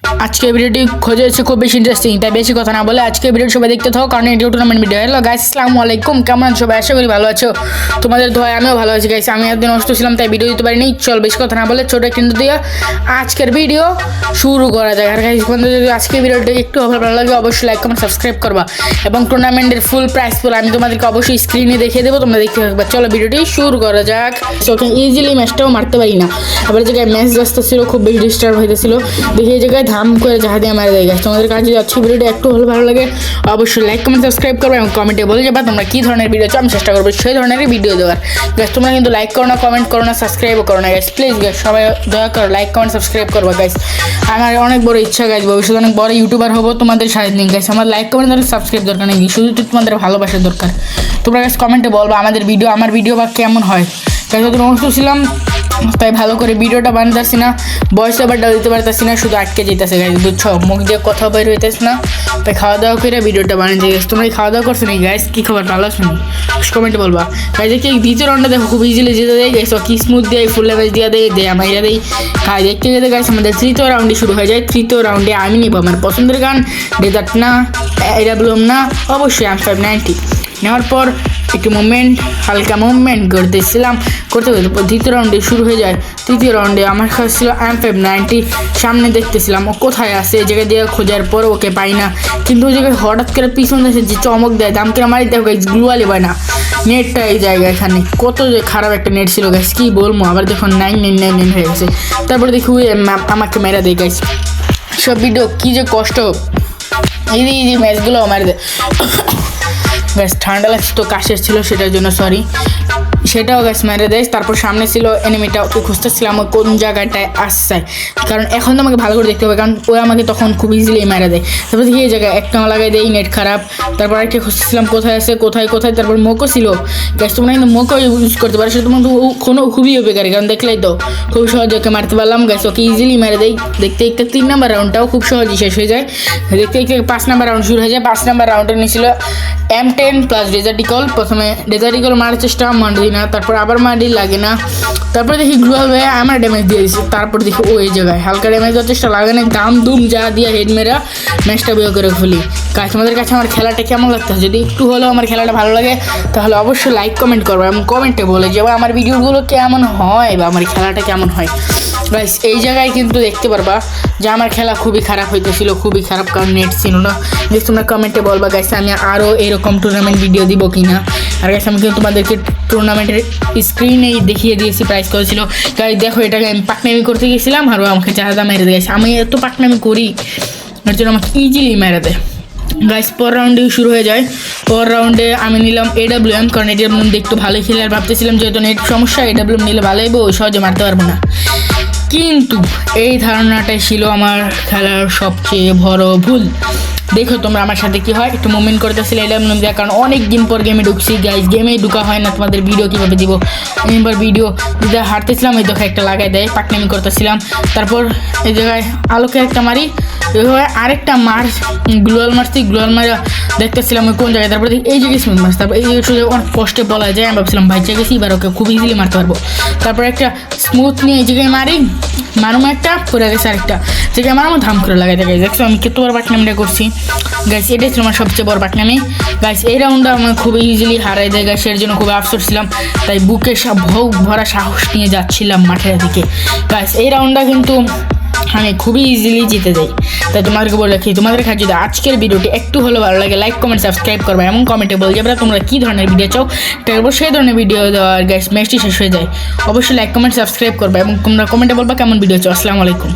আজকে ভিডিওটি খোঁজে হচ্ছে খুব বেশি ইন্টারেস্টিং, তাই বেশি কথা না বলে আজকে ভিডিওটি সবাই দেখতে থাকো, কারণ এটি টুর্নামেন্ট ভিডিও। হ্যালো গাইস, আসসালামু আলাইকুম। কেমন আছো সবাই? আশা করি ভালো আছো। তোমাদের দোয়ায় আমিও ভালো আছি গাইস। আমি একদিন অসুস্থ ছিলাম, তাই ভিডিও দিতে পারিনি। চল বেশি কথা না বলে ছোটো কিন্তু দিয়ে আজকের ভিডিও শুরু করা যায়। আর গাইস, বন্ধু যদি আজকের ভিডিওটি একটু ভালো লাগে অবশ্যই লাইক কমেন্ট সাবস্ক্রাইব করবা, এবং টুর্নামেন্টের ফুল প্রাইস পুরো আমি তোমাদেরকে অবশ্যই স্ক্রিনে দেখিয়ে দেবো, তোমরা দেখতে থাকবে। চলো ভিডিওটি শুরু করা যাক। ওকে ইজিলি ম্যাচটাও মারতে পারি না, আবার জায়গায় ম্যাচ ব্যস্ত ছিল, খুব বেশি ডিস্টার্ব হইতেছিল। দেখি এই জায়গায় ধাম করে জাহা দিয়ে মারা দেয় গাছ। তোমাদের কাছে যাচ্ছি, ভিডিওটি একটু ভালো লাগে অবশ্যই লাইক কমেন্ট সাবস্ক্রাইব করবে, এবং কমেন্টে বলে যাবে তোমরা কী ধরনের ভিডিও চাও, আমি চেষ্টা করবো সেই ধরনেরই ভিডিও দেওয়ার। গাছ তোমরা কিন্তু লাইক করো না, কমেন্ট করো না, সাবস্ক্রাইবও করো না গাইস। প্লিজ গাইস সবাই দয়া করো লাইক কমেন্ট সাবস্ক্রাইব করবো গাইস। আমার অনেক বড় ইচ্ছা গাইস, ভবিষ্যতে অনেক বড় ইউটিউবার হবো তোমাদের সাথে নিয়ে গাইস। আমার লাইক কমেন্ট দরকার, সাবস্ক্রাইব দরকার নেই, শুধু তোমাদের ভালোবাসার দরকার। তোমরা গাইস কমেন্টে বলবো আমার ভিডিও বা কেমন হয় গাইস। যখন অসুস্থ ছিলাম তাই ভালো করে ভিডিওটা বানাতে পারছি না, ভয়েস ওভারটা দিতে পারতেছি না, শুধু আটকে যেতেছে গাইস, বুঝছো? মুখ দিয়ে কথা বের হইতেছে না, তাই খাওয়া দাওয়া করে ভিডিওটা বানিয়ে গাইস। তোমরা খাওয়া দাওয়া করছো নি গাইস? কী খবর, ভালো আছো নি? কমেন্টে বলবা গাইস। দেখি দ্বিতীয় রাউন্ডে দেখো খুব ইজিলি যেতে দেয় গাইস, কি স্মুথ দিয়ে ফুল লেভেল দিয়ে দেয় আমরা এটা দিই খাই। দেখতে যেতে গাইস আমাদের তৃতীয় রাউন্ডে শুরু হয়ে যায়। তৃতীয় রাউন্ডে আমি নিব আমার পছন্দের গান, ডেজার্ট না, AWM না, অবশ্যই M590 নেওয়ার পর একটু হালকা মুভমেন্ট করতে দ্বিতীয় রাউন্ডে শুরু হয়ে যায়। তৃতীয় রাউন্ডে আমার কাছে ছিল M590, সামনে দেখতেছিলাম ও কোথায় আছে, এই জায়গায় দিয়ে খোঁজার পর ওকে পাই না, কিন্তু ওই জায়গায় হঠাৎ করে পিছন দেশে যে চমক দেয় দাম করে মারি দেখো গাইস, গ্লুয়ালি পায় না নেটটা। এই জায়গা এখানে কত যে খারাপ একটা নেট ছিল গাইস, কী বলবো। আবার দেখুন 999 হয়ে গেছে, তারপরে দেখি আমাকে মেরা দেয় গাইস। সব ভিডিও কী যে কষ্ট, এই ম্যাচগুলো মারি দেয় গাইস। ঠান্ডা লাগছে তো, কাশের ছিল সেটার জন্য সরি, সেটাও গাছ মেরে দেয়। তারপর সামনে ছিল এনিমিটা, ওকে খুঁজতেছিলাম ওই কোন জায়গাটায় আসছে, কারণ এখন তো আমাকে ভালো করে দেখতে হবে, কারণ ওই আমাকে তখন খুব ইজিলি মেরে দেয়। তারপর দেখি এই জায়গায় একটা লাগাই দেয়, নেট খারাপ। তারপর একটা খুঁজতেছিলাম কোথায় আছে, কোথায়। তারপর মোকো ছিল গ্যাস, তোমরা কিন্তু মোকো ইউজ করতে পারো, সেটা তোমার কোনো খুবই উপকারী, কারণ দেখলেই তো খুব সহজে ওকে মারতে পারলাম গ্যাস। ওকে ইজিলি মেরে দেয়। দেখতে 3 নম্বর রাউন্ডটাও খুব সহজেই শেষ হয়ে যায়। দেখতে 5 নম্বর রাউন্ড শুরু হয়ে যায়। 5 নম্বর রাউন্ডে নিয়েছিল M10 প্লাস ডেজার্ট ইগল। প্রথমে ডেজার্ট ইগল মারার চেষ্টা, মারি না, তারপর আবার মারি, লাগে না। তারপরে দেখি গ্লোয়াল হয়ে আমার ড্যামেজ দিয়ে দিচ্ছি। তারপর দেখি ওই জায়গায় হালকা ড্যামেজ দেওয়ার চেষ্টা, লাগে না, দাম দুম যা দিয়ে হেড মেরা ম্যাচটা বিয়ে করে ফেলি। তোমাদের কাছে আমার খেলাটা কেমন লাগতো? যদি একটু হলেও আমার খেলাটা ভালো লাগে তাহলে অবশ্যই লাইক কমেন্ট করবো, এবং কমেন্টে বলে যে আমার ভিডিওগুলো কেমন হয় বা আমার খেলাটা কেমন হয় গাইস। এই জায়গায় কিন্তু দেখতে পারবা যে আমার খেলা খুবই খারাপ হইতেছিল, খুবই খারাপ, কারণ নেট ছিল না। যে তোমরা কমেন্টে বলবা গাইস আমি আরও এরকম টুর্নামেন্ট ভিডিও দিব কি না। আর গাইস আমি কিন্তু তোমাদেরকে টুর্নামেন্টের স্ক্রিনেই দেখিয়ে দিয়েছি প্রাইস করেছিল গাইস। দেখো এটাকে আমি পাকনামি করতে গেছিলাম, আর আমাকে চাহাদা মেরে দিয়েছে। আমি এত পাকনামি করি, এর জন্য আমাকে ইজিলি মেরে দেয় গাইস। পর রাউন্ডে শুরু হয়ে যায়। পর রাউন্ডে আমি নিলাম AWM, কারণ AWM দেখতে ভালোই খেলে, আর ভাবতেছিলাম যেহেতু নেট সমস্যা AWM নিলে ভালো হইব, সহজে মারতে পারবো না। কিন্তু এই ধারণাটাই ছিল আমার খেলার সবচেয়ে বড় ভুল। দেখো তোমরা আমার সাথে কি হয়, একটু মুভমেন্ট করতেছিলে AWM দেওয়ার, কারণ অনেক দিন পর গেমে ঢুকছি গাইস। গেমেই ঢুকা হয় না, তোমাদের ভিডিও কীভাবে দিব। এবার ভিডিও দিতে হাঁটতেছিলাম, এই দেখো একটা লাগাই দেয়, পাকনামি করতেছিলাম। তারপর এই জায়গায় আলোকে একটা মারি, এভাবে আরেকটা গ্লোয়াল মারছি, গ্লোয়াল মারা দেখতেছিলাম ওই কোন জায়গায়। তারপরে এই জায়গায় স্মুথ মারছি, তারপর এই জায়গায় অনেক কষ্টে বলা যায়। আমি ভাবছিলাম ভাই গেছি, এবার ওকে খুব ইজিলি মারতে পারবো। তারপর একটা স্মুথ নিয়ে এই জায়গায় মারুম একটা, পরে গেছে আরেকটা জায়গায় আমার ধাম করে লাগাই দেয়। দেখছো আমি কতবার পাকনামিটা করছি গাইস, এটাই ছিল আমার সবচেয়ে বড় পাকনামি গাইস। এই রাউন্ডটা আমার খুব ইজিলি হারাই দেয় গাইস, এর জন্য খুব আফসোস ছিলাম, তাই বুকে ভোগ ভরা সাহস নিয়ে যাচ্ছিলাম মাঠের দিকে গাইস। এই রাউন্ডটা কিন্তু আমি খুবই ইজিলি জিতে যাই। তাই তোমাদেরকে বলে রাখি, তোমাদের কাছে যদি আজকের ভিডিওটি একটু হলেও ভালো লাগে লাইক কমেন্ট সাবস্ক্রাইব করবে, এবং কমেন্টে বলে যাবে তোমরা কী ধরনের ভিডিও চাও, তারপর সেই ধরনের ভিডিও দেওয়ার গাইস। ম্যাচটি শেষ হয়ে যায়, অবশ্যই লাইক কমেন্ট সাবস্ক্রাইব করবে, এবং তোমরা কমেন্টে বলবা কেমন ভিডিও চাও। আসসালামু আলাইকুম।